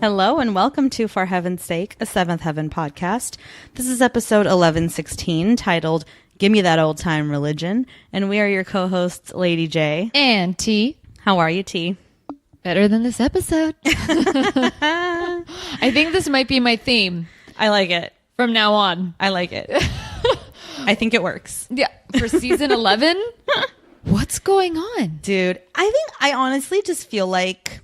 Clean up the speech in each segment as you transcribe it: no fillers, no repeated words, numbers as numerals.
Hello and welcome to For Heaven's Sake, a Seventh Heaven podcast. This is episode 1116 titled Gimme That Old Time Religion. And we are your co-hosts, Lady J. And T. How are you, T? Better than this episode. I think this might be my theme. I like it. From now on. I like it. I think it works. Yeah. For season 11? What's going on? Dude, I honestly just feel like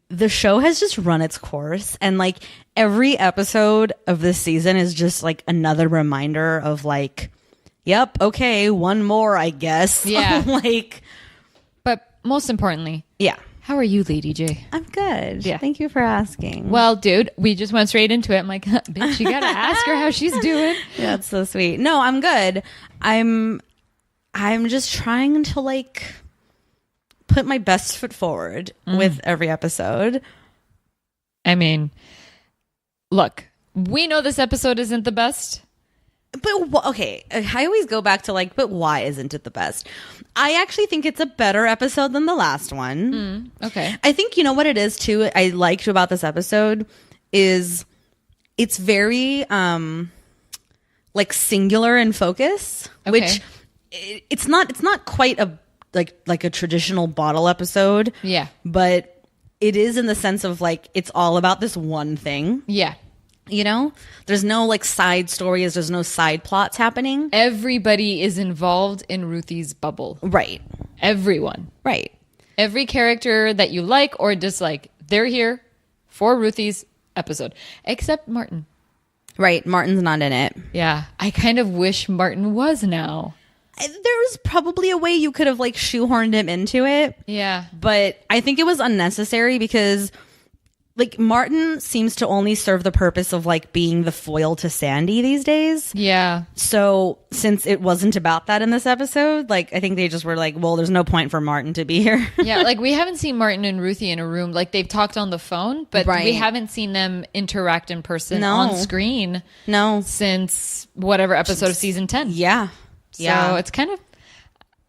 the show has just run its course, and like every episode of this season is just like another reminder of like, yep, okay, one more, I guess. Yeah. Like, but most importantly, yeah. How are you, Lady J? I'm good. Yeah. Thank you for asking. Well, dude, we just went straight into it. I'm like, bitch, you gotta ask her how she's doing. Yeah, that's so sweet. No, I'm good. I'm just trying to like put my best foot forward with every episode. I mean, look, we know this episode isn't the best. But okay, I always go back to like, but why isn't it the best? I actually think it's a better episode than the last one. Okay. I think, you know what it is too, I liked about this episode is it's very like singular in focus, Okay. which it's not quite a like a traditional bottle episode. Yeah. But it is in the sense of like it's all about this one thing. Yeah. You know, there's no like side stories. There's no side plots happening. Everybody is involved in Ruthie's bubble. Right. Everyone. Right. Every character that you like or dislike, they're here for Ruthie's episode. Except Martin. Right. Martin's not in it. Yeah. I kind of wish Martin was now. There's probably a way you could have like shoehorned him into it. Yeah. But I think it was unnecessary because like Martin seems to only serve the purpose of like being the foil to Sandy these days. Yeah. So since it wasn't about that in this episode, like I think they just were like, well, there's no point for Martin to be here. Yeah. Like we haven't seen Martin and Ruthie in a room. Like they've talked on the phone, but Right. we haven't seen them interact in person No. on screen No. since whatever episode of season 10. Yeah. So it's kind of,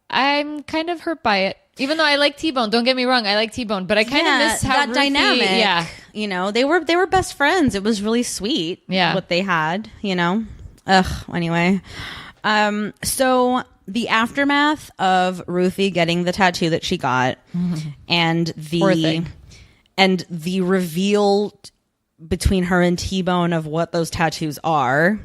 I'm kind of hurt by it. Even though I like T-Bone, don't get me wrong, I like T-Bone, but I kind of miss how that Ruthie, dynamic. Yeah. You know, they were best friends. It was really sweet. Yeah. What they had, you know. Anyway. So the aftermath of Ruthie getting the tattoo that she got and Poor thing. the reveal between her and T-Bone of what those tattoos are.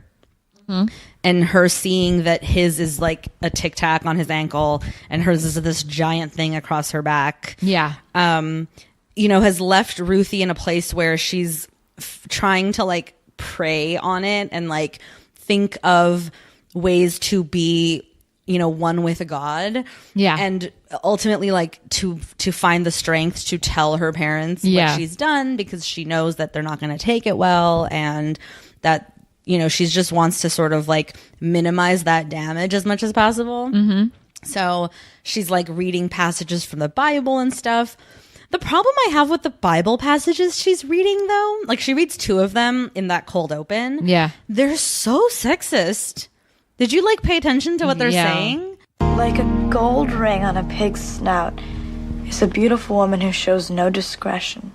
And her seeing that his is like a tic tac on his ankle and hers is this giant thing across her back. Yeah. You know, has left Ruthie in a place where she's trying to like prey on it and like think of ways to be, you know, one with God. Yeah. And ultimately like to find the strength to tell her parents Yeah. what she's done because she knows that they're not going to take it well and that, you know, she just wants to sort of like minimize that damage as much as possible. Mm-hmm. So she's like reading passages from the Bible and stuff. The problem I have with the Bible passages she's reading, though, like she reads 2 of them in that cold open. Yeah. They're so sexist. Did you like pay attention to what they're Yeah. saying? Like a gold ring on a pig's snout is a beautiful woman who shows no discretion.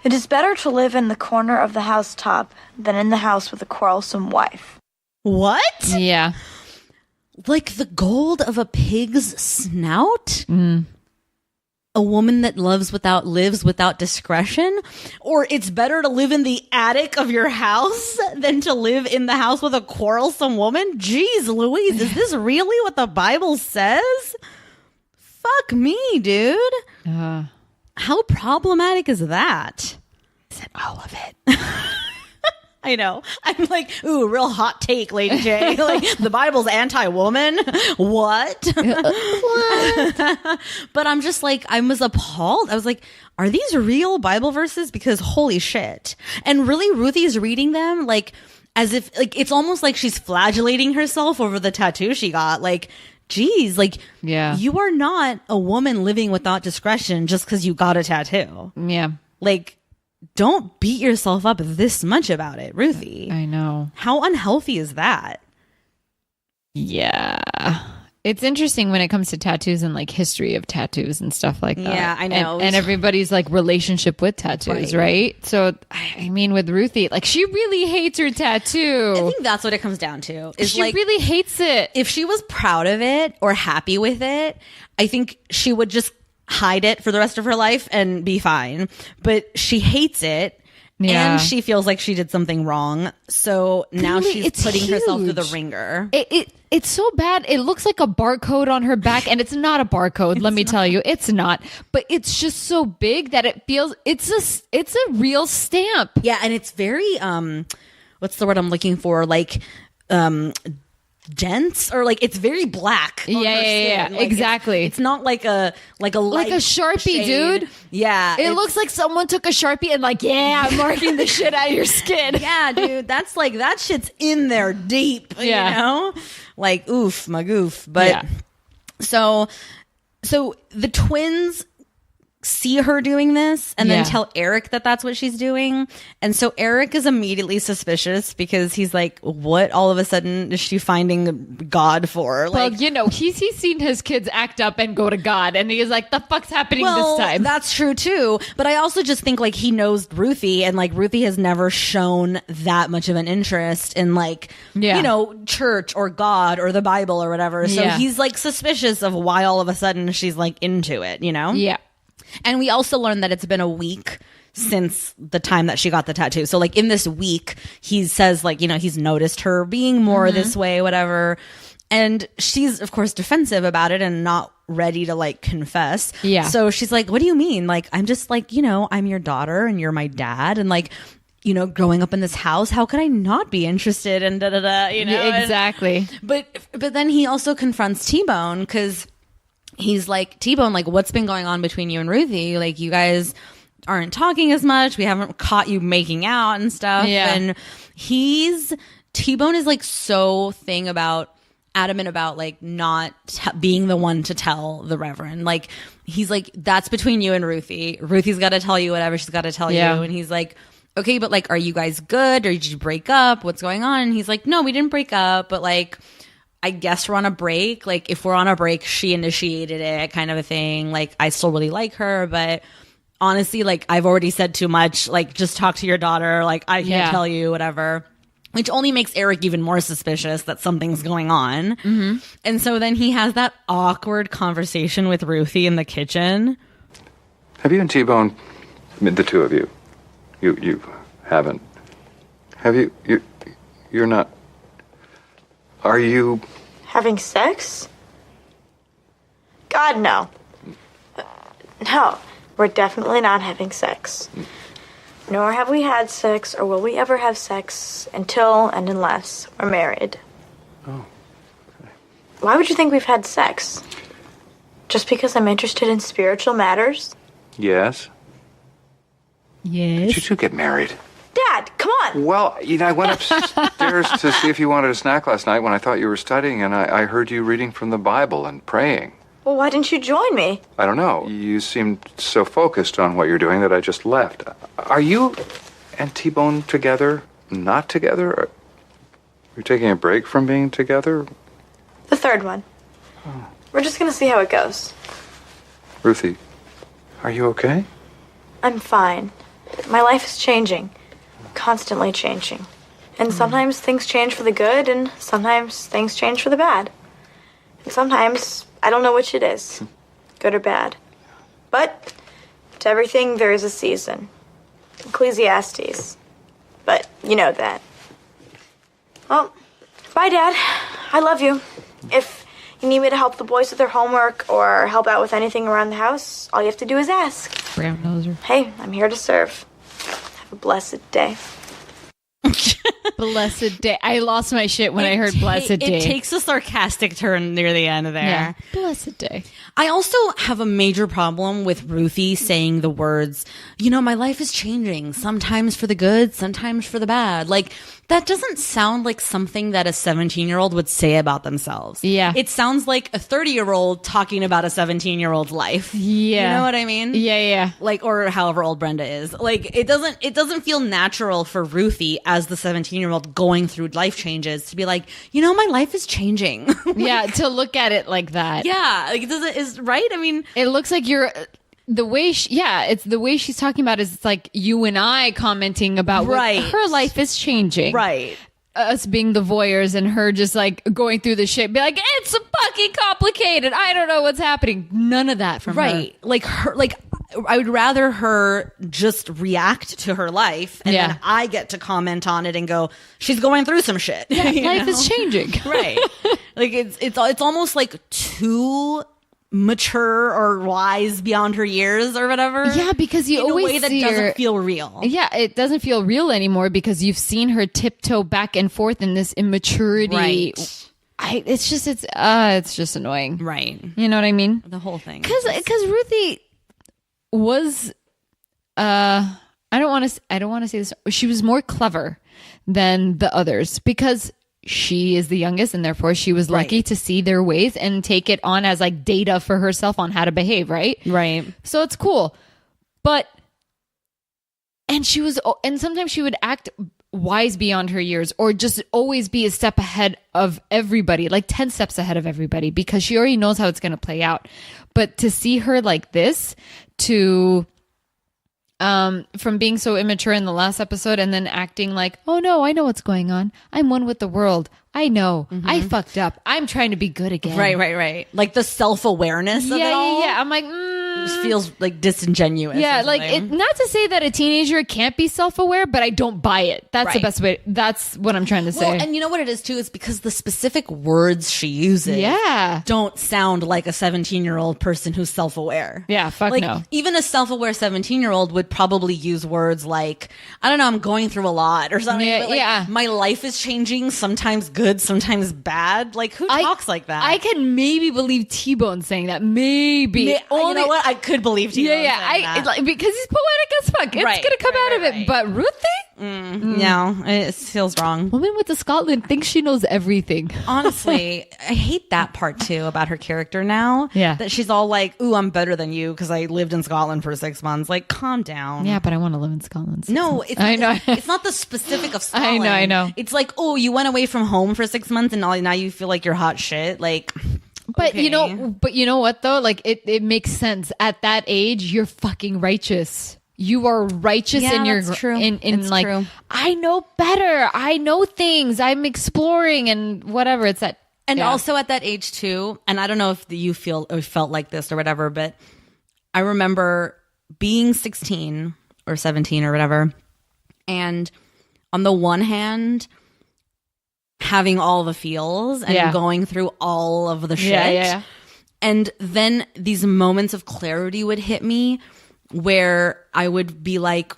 It is better to live in the corner of the housetop than in the house with a quarrelsome wife. What? Yeah. Like the gold of a pig's snout? A woman that lives without discretion? Or it's better to live in the attic of your house than to live in the house with a quarrelsome woman? Jeez Louise, is this really what the Bible says? Fuck me, dude. How problematic is that? Is it all of it? I know. I'm like, ooh, real hot take, Lady J. Like, the Bible's anti-woman? What? But I'm just like, I was appalled. I was like, are these real Bible verses? Because holy shit. And really, Ruthie's reading them like as if, like, it's almost like she's flagellating herself over the tattoo she got. Like, geez, like, Yeah. you are not a woman living without discretion just because you got a tattoo. Yeah. Like, don't beat yourself up this much about it, Ruthie. I know. How unhealthy is that? Yeah. It's interesting when it comes to tattoos and like history of tattoos and stuff like that. Yeah, I know. And everybody's like relationship with tattoos, right? So, I mean, with Ruthie, like she really hates her tattoo. I think that's what it comes down to. Is She like, really hates it. if she was proud of it or happy with it, I think she would just hide it for the rest of her life and be fine. But she hates it. Yeah. And she feels like she did something wrong. So now Really, she's it's putting herself through the huge. ringer. It's so bad. It looks like a barcode on her back, and it's not a barcode. Let me tell you, it's not. But it's just so big that it feels it's a real stamp. Yeah, and it's very what's the word I'm looking for? Like dense, or like it's very black. On her skin. Like, exactly. It's not like a light Sharpie, shade. dude. Yeah, It looks like someone took a Sharpie and like, I'm marking the shit out of your skin. yeah, dude. That's like that shit's in there deep. Yeah. You know, like oof, my goof. But so the twins see her doing this and then Yeah. tell Eric that that's what she's doing. And so Eric is immediately suspicious because he's like, what all of a sudden is she finding God for? Well, Like, you know, he's seen his kids act up and go to God, and he's like, the fuck's happening well, this time? that's true too. But I also just think like he knows Ruthie, and like Ruthie has never shown that much of an interest in like, you know, church or God or the Bible or whatever. So he's like suspicious of why all of a sudden she's like into it, you know? Yeah. And we also learned that it's been a week since the time that she got the tattoo. So like in this week, he says like, you know, he's noticed her being more this way, whatever. And she's of course defensive about it and not ready to like confess. Yeah. So she's like, what do you mean? Like, I'm just like, you know, I'm your daughter and you're my dad. And like, you know, growing up in this house, how could I not be interested in da da da, you know? Yeah, exactly. But then he also confronts T-Bone because he's like, T-Bone, like, what's been going on between you and Ruthie? Like, you guys aren't talking as much. We haven't caught you making out and stuff. Yeah. And T-Bone is like so adamant about like not being the one to tell the Reverend. Like, he's like, that's between you and Ruthie. Ruthie's got to tell you whatever she's got to tell you. And he's like, okay, but like, are you guys good? Or did you break up? What's going on? And he's like, no, we didn't break up, but like, I guess we're on a break. Like, if we're on a break, she initiated it, kind of a thing. Like, I still really like her, but honestly, like, I've already said too much. Like, just talk to your daughter. Like, I can't tell you, whatever. Which only makes Eric even more suspicious that something's going on. Mm-hmm. And so then he has that awkward conversation with Ruthie in the kitchen. Have you and T-Bone, I mean, the two of you, you haven't. Have you, you're not, are you? Having sex? God, no. No, we're definitely not having sex. Nor have we had sex, or will we ever have sex until and unless we're married. Oh. Okay. Why would you think we've had sex? Just because I'm interested in spiritual matters? Yes. Yes. Did you two get married? Dad, come on! Well, you know, I went upstairs to see if you wanted a snack last night when I thought you were studying, and I heard you reading from the Bible and praying. Well, why didn't you join me? I don't know. You seemed so focused on what you're doing that I just left. Are you and T-Bone together? Not together? Are you taking a break from being together? The third one. Oh. We're just gonna see how it goes. Ruthie, are you okay? I'm fine. My life is changing. Constantly changing. And sometimes things change for the good, and sometimes things change for the bad. And sometimes I don't know which it is, good or bad. But to everything there is a season. Ecclesiastes. But you know that. Well, bye, Dad. I love you. If you need me to help the boys with their homework or help out with anything around the house, all you have to do is ask. Brown noser. Hey, I'm here to serve. Have a blessed day. Blessed day. I lost my shit when I heard blessed day. It takes a sarcastic turn near the end there. Yeah. Blessed day. I also have a major problem with Ruthie saying the words, you know, my life is changing, sometimes for the good, sometimes for the bad. Like, That doesn't sound like something that a 17-year-old would say about themselves. Yeah. It sounds like a 30-year-old talking about a 17-year-old's life. Yeah. You know what I mean? Yeah. Like, or however old Brenda is. Like, it doesn't feel natural for Ruthie as the 17-year-old going through life changes to be like, you know, my life is changing. Yeah, to look at it like that. Yeah. Like, is right? I mean, It looks like you're the way it's the way she's talking about is it's like you and I commenting about Right. what her life is changing. right. Us being the voyeurs and her just like going through the shit, be like, it's fucking complicated. I don't know what's happening. None of that from her. Right. Like I would rather her just react to her life and Yeah. then I get to comment on it and go, she's going through some shit. Yeah, You life know? is changing. Right. Like it's almost like too mature or wise beyond her years or whatever. Yeah, because you in always a way that see her, doesn't feel real. Yeah, it doesn't feel real anymore because you've seen her tiptoe back and forth in this immaturity. Right. It's just annoying. Right. You know what I mean? The whole thing. Because Ruthie was I don't want to say this. She was more clever than the others because she is the youngest and therefore she was lucky Right. to see their ways and take it on as like data for herself on how to behave, right? Right. So it's cool. But and sometimes she would act wise beyond her years or just always be a step ahead of everybody, like 10 steps ahead of everybody because she already knows how it's going to play out. But to see her like this, from being so immature in the last episode and then acting like, oh no, I know what's going on. I'm one with the world. I know. I fucked up. I'm trying to be good again. Right. Like the self-awareness of it all. Yeah. I'm like, Just feels like disingenuous. yeah, or like something. not to say that a teenager can't be self-aware, but I don't buy it. That's the Right. best way. That's what I'm trying to say. Well, and you know what it is too? It's because the specific words she uses don't sound like a 17-year-old person who's self-aware. Yeah, fuck like, no. Even a self-aware 17-year-old would probably use words like, I don't know, I'm going through a lot or something. Yeah, but like, yeah. My life is changing, sometimes good, sometimes bad. Like, who talks like that? I can maybe believe T-Bone saying that. Maybe. you know what? I could believe T-Bone saying that. It's like, because he's poetic as fuck. It's Right, gonna come right, out of right, it. right. But Ruthie, No, it feels wrong. woman with the Scotland, thinks she knows everything. Honestly, I hate that part too about her character now. Yeah. That she's all like, ooh, I'm better than you because I lived in Scotland for 6 months. Like, calm down. Yeah, but I want to live in Scotland. No, I know. It's not the specific of Scotland. I know. It's like, oh, you went away from home for 6 months and now you feel like you're hot shit. Like, But okay. you know what though? Like it makes sense. At that age, you're fucking righteous. You are righteous Yeah, in your that's true. in It's like true. I know better. I know things. I'm exploring and whatever. It's that And yeah. also at that age too, and I don't know if you feel or felt like this or whatever, but I remember being 16 or 17 or whatever, and on the one hand, having all the feels and Yeah. going through all of the shit. Yeah. And then these moments of clarity would hit me where I would be like,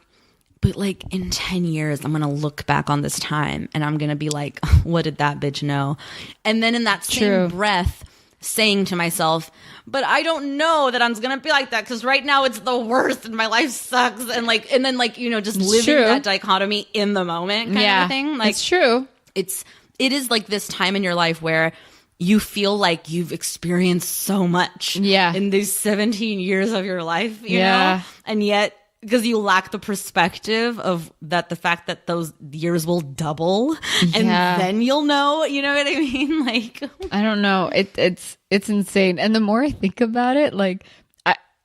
but like in 10 years, I'm going to look back on this time and I'm going to be like, what did that bitch know? And then in that same True. breath, saying to myself, but I don't know that I'm going to be like that because right now it's the worst and my life sucks. And then just living true. that dichotomy in the moment kind of a thing. Like it's true. it is like this time in your life where you feel like you've experienced so much in these 17 years of your life, you know? And yet, because you lack the perspective of the fact that those years will double and then you'll know, you know what I mean? Like, I don't know. It's insane. And the more I think about it, like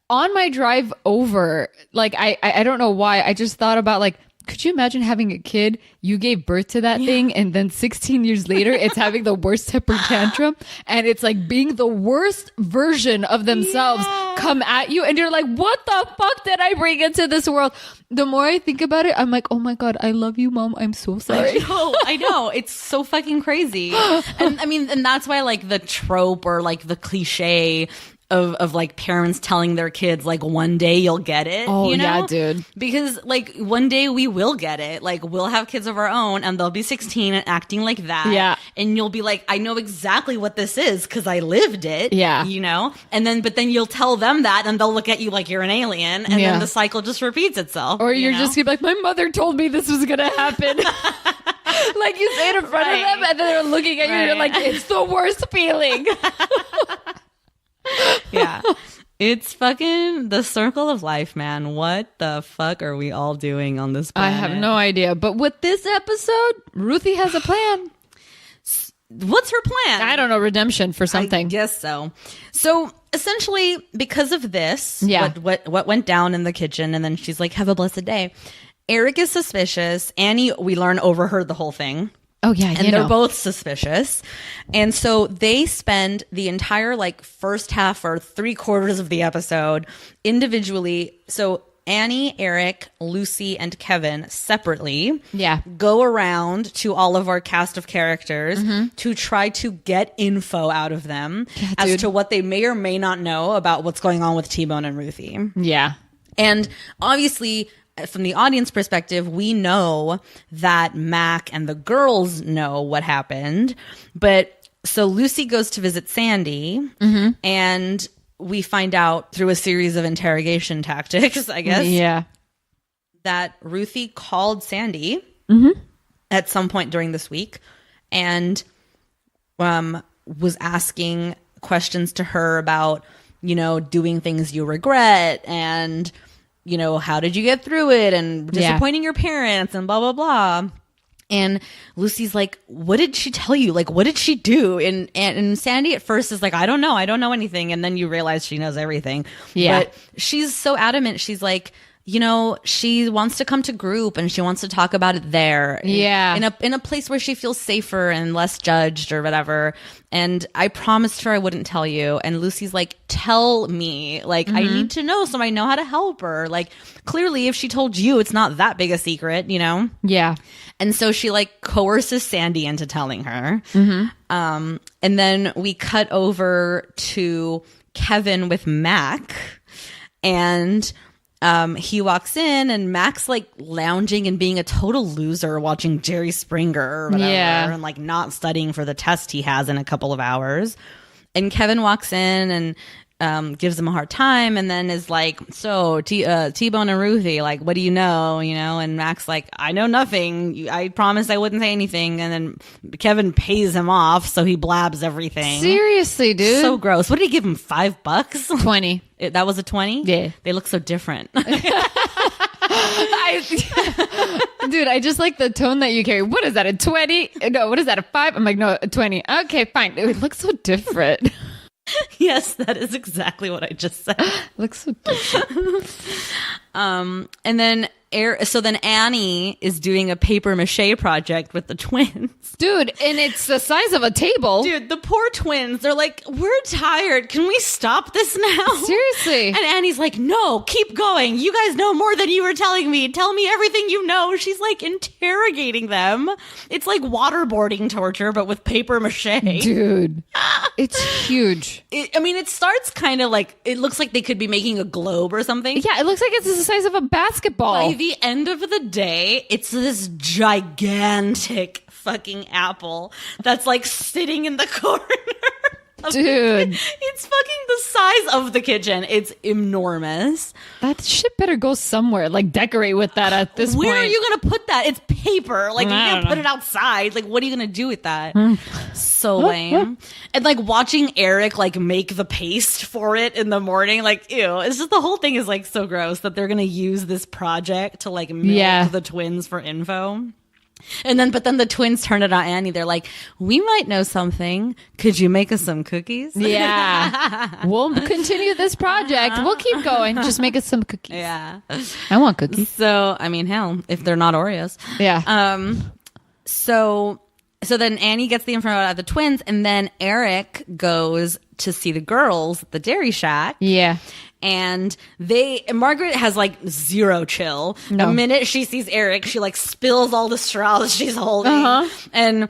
on my drive over, like I don't know why, I just thought about like, could you imagine having a kid, you gave birth to that thing, and then 16 years later, it's having the worst temper tantrum, and it's like being the worst version of themselves come at you, and you're like, what the fuck did I bring into this world? The more I think about it, I'm like, oh my God, I love you, Mom. I'm so sorry. I know. It's so fucking crazy. And I mean, and that's why like the trope or like the cliche of like parents telling their kids like one day you'll get it. Oh, you know? yeah, dude. Because like one day we will get it. Like we'll have kids of our own and they'll be 16 and acting like that. Yeah. And you'll be like, I know exactly what this is because I lived it. Yeah. You know? But then you'll tell them that and they'll look at you like you're an alien and Yeah. then the cycle just repeats itself. Or you're you know? just gonna be like, my mother told me this was gonna happen. Like you say it in front of them, and then they're looking at you, and you're like, it's the worst feeling. Yeah. It's fucking the circle of life, man. What the fuck are we all doing on this I planet? have no idea. But with this episode, Ruthie has a plan. What's her plan? I don't know, redemption for something. I guess so. So essentially, because of this, Yeah. what went down in the kitchen, and then she's like, "Have a blessed day." Eric is suspicious. Annie, we learn, overheard the whole thing. Oh, yeah, And they're both suspicious. And so they spend the entire like first half or 3/4 of the episode individually. So Annie, Eric, Lucy, and Kevin separately Yeah. go around to all of our cast of characters to try to get info out of them as dude. to what they may or may not know about what's going on with T-Bone and Ruthie. Yeah. And obviously, from the audience perspective, we know that Mac and the girls know what happened. But so Lucy goes to visit Sandy, and we find out through a series of interrogation tactics, I guess, Yeah. that Ruthie called Sandy at some point during this week and was asking questions to her about, doing things you regret and how did you get through it and disappointing your parents and blah, blah, blah. And Lucy's like, what did she tell you? Like, what did she do? And Sandy at first is like, I don't know anything. And then you realize she knows everything. Yeah. But she's so adamant. She's like, she wants to come to group and she wants to talk about it there. Yeah. In a place where she feels safer and less judged or whatever. And I promised her I wouldn't tell you. And Lucy's like, tell me. Like, I need to know so I know how to help her. Like, clearly, if she told you, it's not that big a secret, Yeah. And so she like coerces Sandy into telling her. And then we cut over to Kevin with Mac, and he walks in, and Mac's like lounging and being a total loser, watching Jerry Springer or whatever, Yeah. and like not studying for the test he has in a couple of hours. And Kevin walks in and gives him a hard time, and then is like, so T-Bone and Ruthie, like, what do you know? And Mac's like, I know nothing. I promised I wouldn't say anything. And then Kevin pays him off, so he blabs everything. Seriously, dude. So gross. What did he give him? $5? 20. That was a 20? Yeah. They look so different. Dude, I just like the tone that you carry. What is that, a 20? No, what is that, a 5? I'm like, no, a 20. Okay, fine. It looks so different. Yes, that is exactly what I just said. Looks so different. And then so then Annie is doing a paper mache project with the twins. Dude, and it's the size of a table. Dude, the poor twins, they're like, we're tired. Can we stop this now? Seriously. And Annie's like, no, keep going. You guys know more than you were telling me. Tell me everything you know. She's like interrogating them. It's like waterboarding torture, but with paper mache. Dude, it's huge. It starts kind of like, it looks like they could be making a globe or something. Yeah, it looks like it's the size of a basketball. By the end of the day, it's this gigantic fucking apple that's like sitting in the corner. Dude. It's fucking the size of the kitchen. It's enormous. That shit better go somewhere. Like, decorate with that at this point. Where are you going to put that? It's paper. Like, you I can't don't put know. it outside. Like, what are you going to do with that? So lame. And like watching Eric like make the paste for it in the morning, like, ew. It's just the whole thing is like so gross that they're going to use this project to like milk the twins for info. But then the twins turn it on Annie. They're like, we might know something. Could you make us some cookies? Yeah. We'll continue this project. We'll keep going. Just make us some cookies. Yeah. I want cookies. So, I mean, hell, if they're not Oreos. Yeah. So then Annie gets the info out of the twins, and then Eric goes to see the girls at the Dairy Shack. Yeah. And Margaret has like zero chill. No. The minute she sees Eric, she like spills all the straws she's holding. And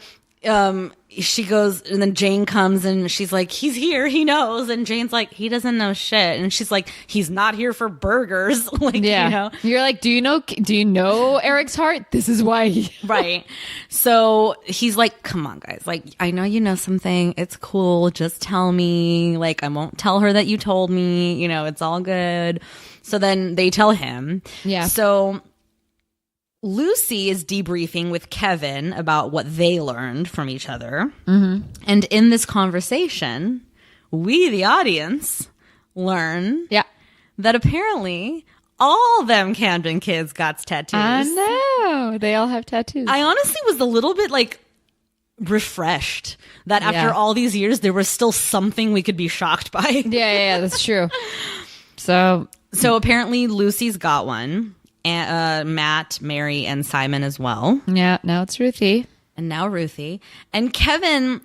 she goes, and then Jane comes and she's like, he's here, he knows. And Jane's like, he doesn't know shit. And she's like, he's not here for burgers. Like, Yeah. you know, You're like, do you know Eric's heart? This is why right. So he's like, come on, guys. Like, I know you know something. It's cool. Just tell me. Like, I won't tell her that you told me. You know, it's all good. So then they tell him. Yeah. So Lucy is debriefing with Kevin about what they learned from each other. Mm-hmm. And in this conversation, we, the audience, learn Yeah. that apparently all them Camden kids got tattoos. I know. They all have tattoos. I honestly was a little bit like refreshed that after Yeah. all these years, there was still something we could be shocked by. yeah, that's true. So So apparently Lucy's got one. And, Matt, Mary, and Simon as well. yeah, now it's Ruthie. And now Ruthie. And Kevin,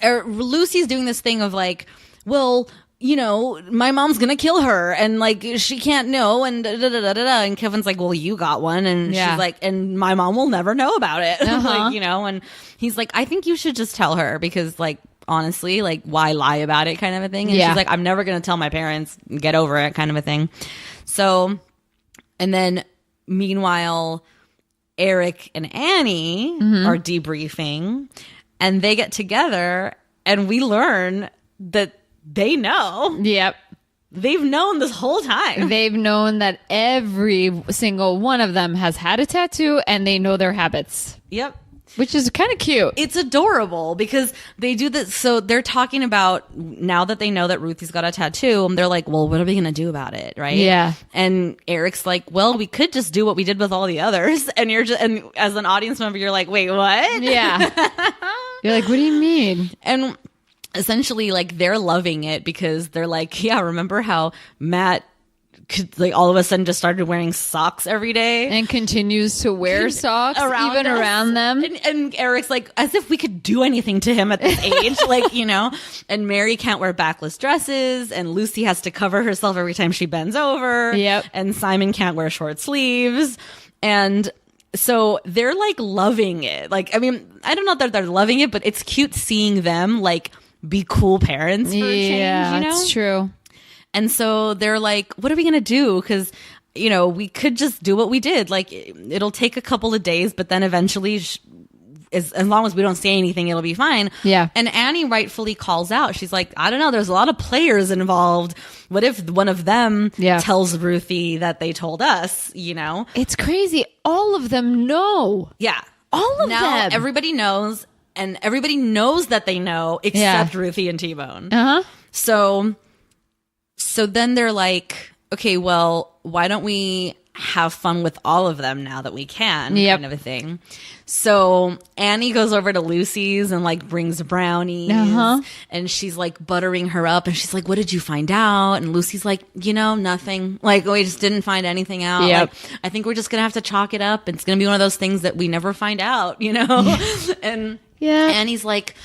Lucy's doing this thing of like, well, you know, my mom's gonna kill her and like she can't know and da da da da da. And Kevin's like, well, you got one. And Yeah. she's like, and my mom will never know about it. Uh-huh. Like, you know, and he's like, I think you should just tell her because like, honestly, like why lie about it kind of a thing. And Yeah. she's like, I'm never gonna tell my parents, get over it kind of a thing. So, and then meanwhile, Eric and Annie are debriefing and they get together and we learn that they know. Yep. They've known this whole time. They've known that every single one of them has had a tattoo and they know their habits, Yep. which is kind of cute. It's adorable because they do this. So they're talking about now that they know that Ruthie's got a tattoo, and they're like, well, what are we going to do about it? Right. Yeah. And Eric's like, well, we could just do what we did with all the others. And you're just, and as an audience member, you're like, wait, what? Yeah. You're like, what do you mean? And essentially, like, they're loving it because they're like, yeah, remember how Matt could, like, all of a sudden just started wearing socks every day? And continues to wear socks Around even us. around them. And Eric's like, as if we could do anything to him at this age, like, you know. And Mary can't wear backless dresses, and Lucy has to cover herself every time she bends over. Yep. And Simon can't wear short sleeves. And so they're like loving it. Like, I mean, I don't know that they're loving it, but it's cute seeing them like be cool parents for a change, you know? That's true. And so they're like, what are we going to do? Because, you know, we could just do what we did. Like, it'll take a couple of days, but then eventually, as long as we don't say anything, it'll be fine. Yeah. And Annie rightfully calls out. She's like, I don't know. There's a lot of players involved. What if one of them tells Ruthie that they told us, you know? It's crazy. All of them know. Yeah. All of Now them. everybody knows, and everybody knows that they know, except Ruthie and T-Bone. Uh-huh. So then they're like, okay, well, why don't we have fun with all of them now that we can, kind of a thing. So Annie goes over to Lucy's and like brings brownies, and she's like buttering her up, and she's like, what did you find out? And Lucy's like, you know, nothing. Like, we just didn't find anything out. Yep. Like, I think we're just gonna have to chalk it up. It's gonna be one of those things that we never find out, you know? And Annie's like,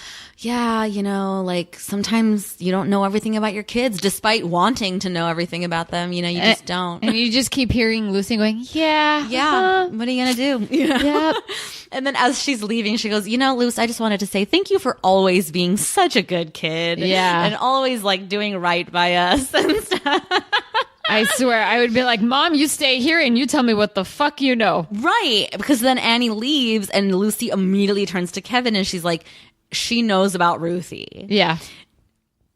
yeah, you know, like sometimes you don't know everything about your kids despite wanting to know everything about them. You know, you just don't. And you just keep hearing Lucy going, Yeah. What are you going to do? You know? Yep. And then as she's leaving, she goes, you know, Luce, I just wanted to say thank you for always being such a good kid. Yeah. And always like doing right by us and stuff. I swear, I would be like, Mom, you stay here and you tell me what the fuck you know. Right. Because then Annie leaves and Lucy immediately turns to Kevin and she's like, she knows about Ruthie. Yeah.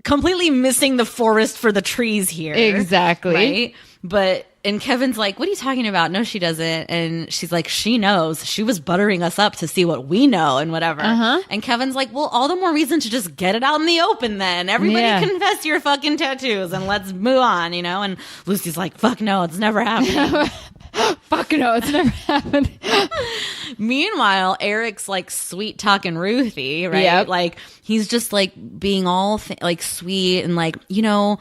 Completely missing the forest for the trees here. Exactly. Right? But, and Kevin's like, what are you talking about? No, she doesn't. And she's like, she knows. She was buttering us up to see what we know and whatever. And Kevin's like, well, all the more reason to just get it out in the open then. Everybody confess your fucking tattoos and let's move on, you know? And Lucy's like, fuck no, it's never happening. Fuck no, it's never happened. Meanwhile, Eric's like sweet talking Ruthie, right? Yep. Like he's just like being all like sweet and like, you know,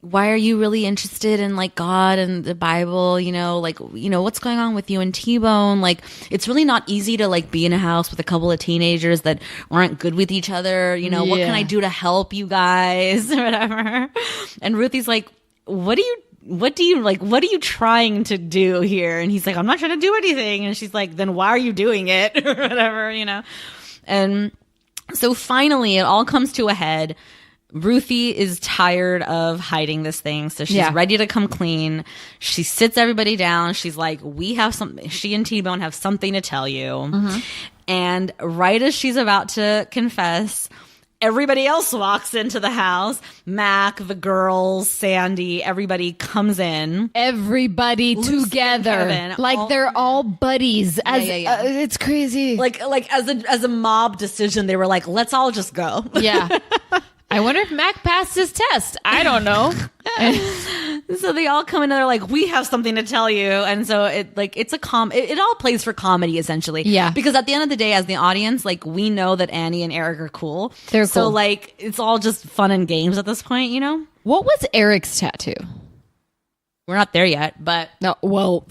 why are you really interested in like God and the Bible? You know, like, you know, what's going on with you and T-Bone? Like, it's really not easy to like be in a house with a couple of teenagers that aren't good with each other. You know, what can I do to help you guys or whatever? And Ruthie's like, what are you trying to do here? And he's like, I'm not trying to do anything. And she's like, then why are you doing it? Or whatever, you know? And So finally, it all comes to a head. Ruthie is tired of hiding this thing, so she's ready to come clean. She sits everybody down. She's like, she and T-Bone have something to tell you. And right as she's about to confess, everybody else walks into the house. Mac, the girls, Sandy, everybody comes in. Everybody Lucy together. Kevin, Like they're all buddies. It's crazy. Like as a mob decision, they were like, let's all just go. Yeah. I wonder if Mac passed his test. I don't know. So they all come in and they're like, we have something to tell you. And so it's a it all plays for comedy essentially. Yeah. Because at the end of the day, as the audience, like we know that Annie and Eric are cool. They're so cool. like it's all just fun and games at this point, you know? What was Eric's tattoo? We're not there yet, but No, well,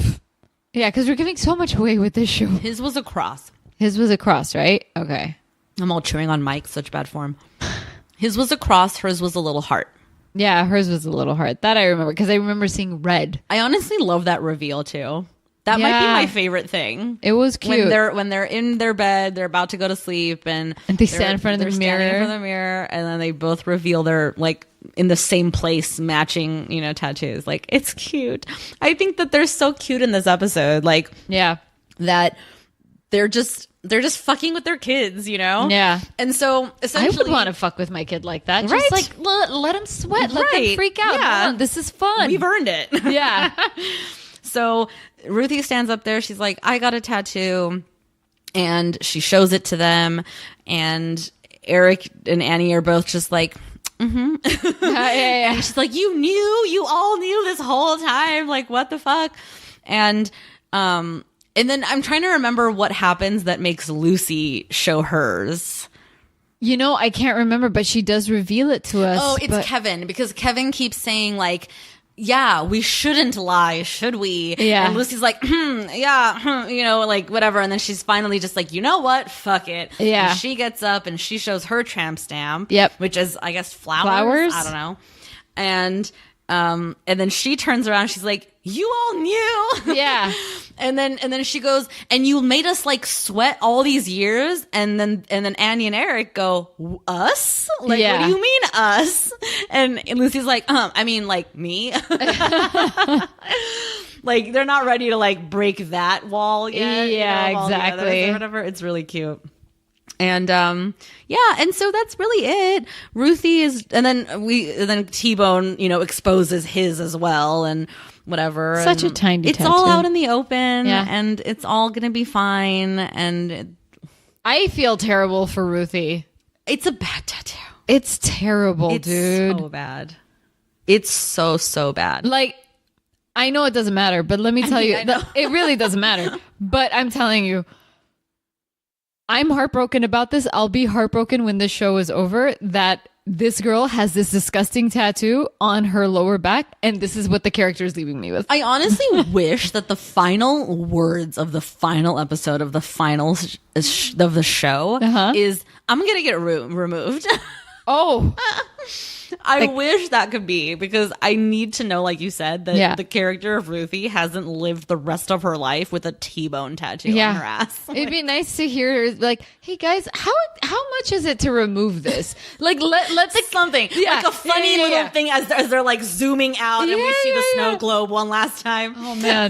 yeah, because we're giving so much away with this show. his was a cross. His was a cross, right? Okay. I'm all chewing on Mike, such bad form. His was a cross, hers was a little heart. Yeah, hers was a little hard. That I remember because I remember seeing red. I honestly love that reveal too. That might be Yeah. my favorite thing. It was cute. When they're in their bed, they're about to go to sleep, and they stand in front of the they're standing mirror. in front of the mirror, and then they both reveal their like in the same place, matching tattoos. Like it's cute. I think that they're so cute in this episode. Like Yeah. that they're just fucking with their kids, Yeah. And so I essentially, would want to fuck with my kid like that. Right? Just like let them sweat. Let them Right. freak out. Yeah. Come on, this is fun. we've earned it. Yeah. So Ruthie stands up there. She's like, I got a tattoo. And she shows it to them. And Eric and Annie are both just like, yeah. and she's like, you all knew this whole time. Like, what the fuck? And then I'm trying to remember what happens that makes Lucy show hers. I can't remember, but she does reveal it to us. Oh, it's Kevin, because Kevin keeps saying like, yeah, we shouldn't lie, should we? Yeah. And Lucy's like, yeah, like whatever. And then she's finally just like, you know what? Fuck it. Yeah. And she gets up and she shows her tramp stamp. Yep. Which is, I guess, flowers. Flowers? I don't know. And then she turns around. She's like, you all knew. Yeah. And then she goes, and you made us like sweat all these years. And then Annie and Eric go, us? Like, Yeah. what do you mean us? And Lucy's like, I mean like me. Like they're not ready to like break that wall yet. Yeah, all the others exactly. or whatever. It's really cute. And and so that's really it. Ruthie is, and then T-Bone, exposes his as well and whatever. Such and a tiny It's all tattoo. out in the open, Yeah. and it's all gonna be fine. And I feel terrible for Ruthie. it's a bad tattoo. It's terrible, It's dude. so bad. It's so bad. Like, I know it doesn't matter, but let me tell you, I know. it really doesn't matter. But I'm telling you, I'm heartbroken about this. I'll be heartbroken when this show is over that this girl has this disgusting tattoo on her lower back, and this is what the character is leaving me with. I honestly wish that the final words of the final episode of the final of the show is, I'm gonna get removed. Oh, I wish that could be, because I need to know, like you said, that Yeah. the character of Ruthie hasn't lived the rest of her life with a T-bone tattoo yeah. on her ass. It'd be nice to hear, like, hey guys, how much is it to remove this? Like, let's Like something, Yeah. like a funny Yeah, yeah, little yeah. thing as they're like zooming out and we Yeah, see the yeah, snow yeah. globe one last time. Oh man,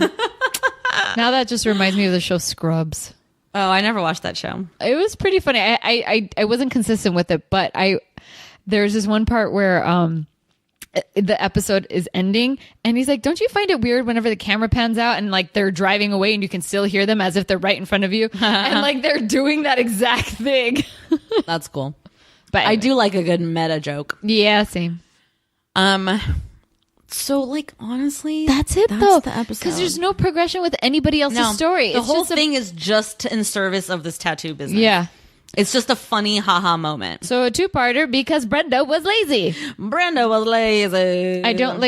now that just reminds me of the show Scrubs. Oh, I never watched that show. It was pretty funny. I wasn't consistent with it, but there's this one part where the episode is ending and he's like, don't you find it weird whenever the camera pans out and like they're driving away and you can still hear them as if they're right in front of you and like they're doing that exact thing. That's cool. But I do like a good meta joke. Yeah, same. So like honestly, That's it that's though, the episode. because there's no progression with anybody else's story. The It's whole just a- thing is just in service of this tattoo business. Yeah. It's just a funny haha moment. So a two-parter because Brenda was lazy. Brenda was lazy. I don't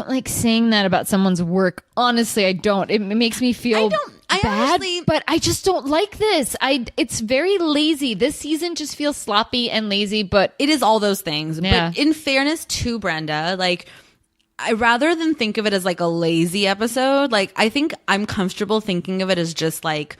like saying that about someone's work. Honestly, I don't. It makes me feel I bad, honestly- but I just don't like this. It's very lazy. This season just feels sloppy and lazy, but It is all those things. Yeah. But in fairness to Brenda, like, I rather than think of it as like a lazy episode, like I think I'm comfortable thinking of it as just like,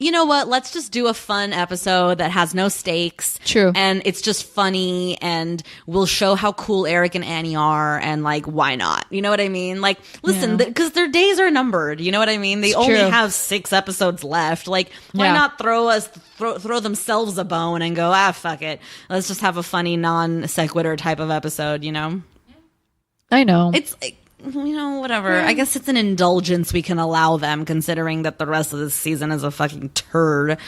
you know what? Let's just do a fun episode that has no stakes. True. And it's just funny, and we'll show how cool Eric and Annie are, and like, why not? You know what I mean? Like, listen, because their days are numbered. You know what I mean? They only have 6 episodes left. Like, why not throw themselves a bone and go, fuck it. Let's just have a funny non sequitur type of episode, you know? I know. It's like, you know, whatever. I guess it's an indulgence we can allow them, considering that the rest of this season is a fucking turd.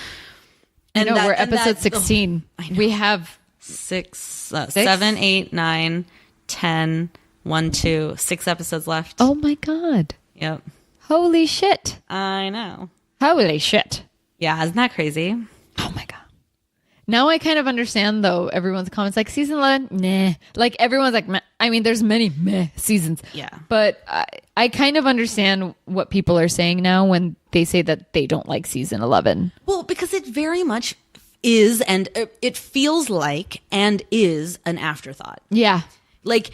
And we're episode 16. We have 6, 7, 8, 9, 10, 1, 2, 6 episodes left. Oh my God. Yep. Holy shit. I know. Holy shit. Yeah, isn't that crazy? Oh my God. Now I kind of understand, though, everyone's comments like season 11, nah. Like everyone's like, meh. I mean, there's many meh seasons. Yeah. But I kind of understand what people are saying now when they say that they don't like season 11. Well, because it very much is, and it feels like, and is an afterthought. Yeah. Like,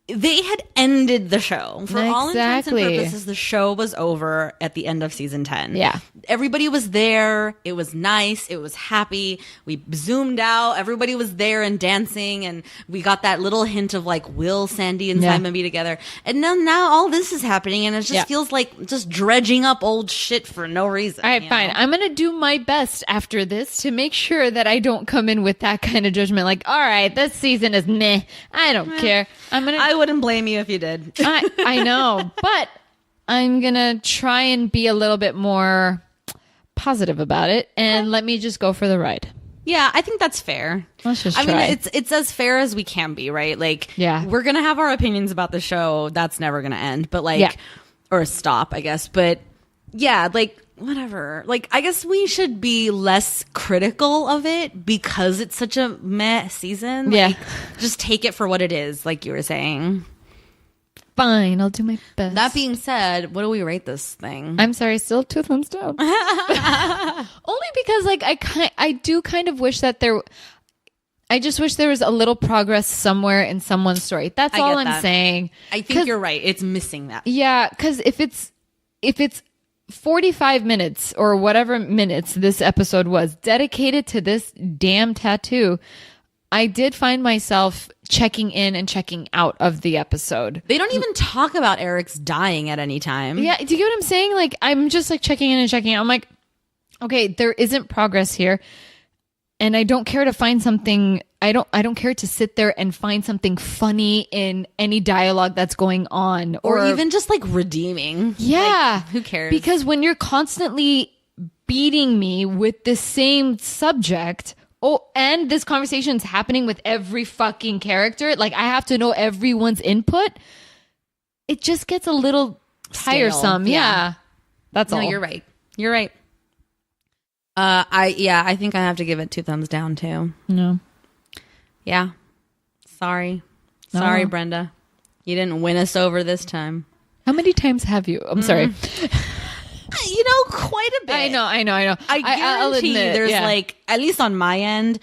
they had ended the show. For all intents and purposes, the show was over at the end of season 10. Yeah. Everybody was there. It was nice. It was happy. We zoomed out. Everybody was there and dancing. And we got that little hint of like, will Sandy and Simon be together? And now all this is happening. And it just feels like just dredging up old shit for no reason. All right, fine. I'm going to do my best after this to make sure that I don't come in with that kind of judgment. Like, all right, this season is meh. I don't care. I wouldn't blame you if you did. I know, but I'm going to try and be a little bit more positive about it and let me just go for the ride. Yeah, I think that's fair. Let's just try. I mean, it's as fair as we can be, right? Like, we're going to have our opinions about the show. That's never going to end, but like, or stop, I guess. But yeah, like, whatever. Like, I guess we should be less critical of it because it's such a meh season. Like, just take it for what it is, like you were saying. Fine, I'll do my best. That being said, what do we rate this thing? I'm sorry, still 2 thumbs down. Only because, like, I do kind of wish that I just wish there was a little progress somewhere in someone's story. That's all I'm saying. I think you're right. It's missing that. Yeah, because if it's 45 minutes or whatever minutes this episode was dedicated to this damn tattoo, I did find myself checking in and checking out of the episode. They don't even talk about Eric's dying at any time. Yeah, do you get what I'm saying? Like, I'm just like checking in and checking out. I'm like, okay, there isn't progress here. And I don't care to find something. I don't care to sit there and find something funny in any dialogue that's going on. Or even just like redeeming. Yeah. Like, who cares? Because when you're constantly beating me with the same subject, and this conversation's happening with every fucking character, like I have to know everyone's input, it just gets a little tiresome. Yeah. That's all. No, you're right. You're right. I think I have to give it 2 thumbs down too. No. Yeah. Sorry, Brenda. You didn't win us over this time. How many times have you? I'm sorry. You know, quite a bit. I know. I guarantee there's like, at least on my end,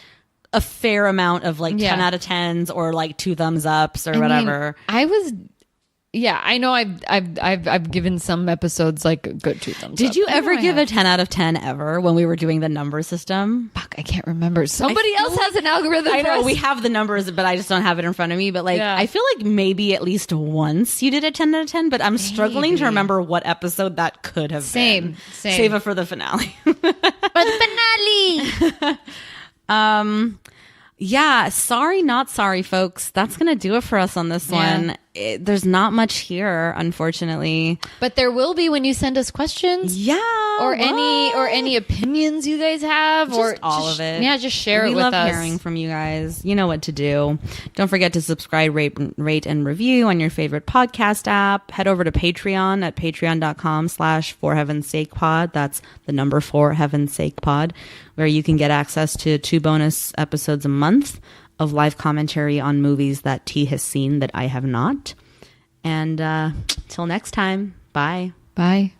a fair amount of like 10 out of 10s or like 2 thumbs ups or whatever. I know I've given some episodes like a good 2 thumbs up. Did you ever give a 10 out of 10 ever when we were doing the number system? Fuck, I can't remember. Somebody else has an algorithm. I know we have the numbers, but I just don't have it in front of me. But like, I feel like maybe at least once you did a 10 out of 10, but I'm struggling to remember what episode that could have been. Same. Save it for the finale. For the finale. Yeah, sorry, not sorry, folks. That's going to do it for us on this one. There's not much here, unfortunately. But there will be when you send us questions. Yeah. Or any opinions you guys have. Just all of it. Yeah, just share it with us. We love hearing from you guys. You know what to do. Don't forget to subscribe, rate, and review on your favorite podcast app. Head over to Patreon at patreon.com/forheavensakepod. That's the number 4 Heaven's Sake Pod, where you can get access to 2 bonus episodes a month of live commentary on movies that T has seen that I have not. And till next time, bye. Bye.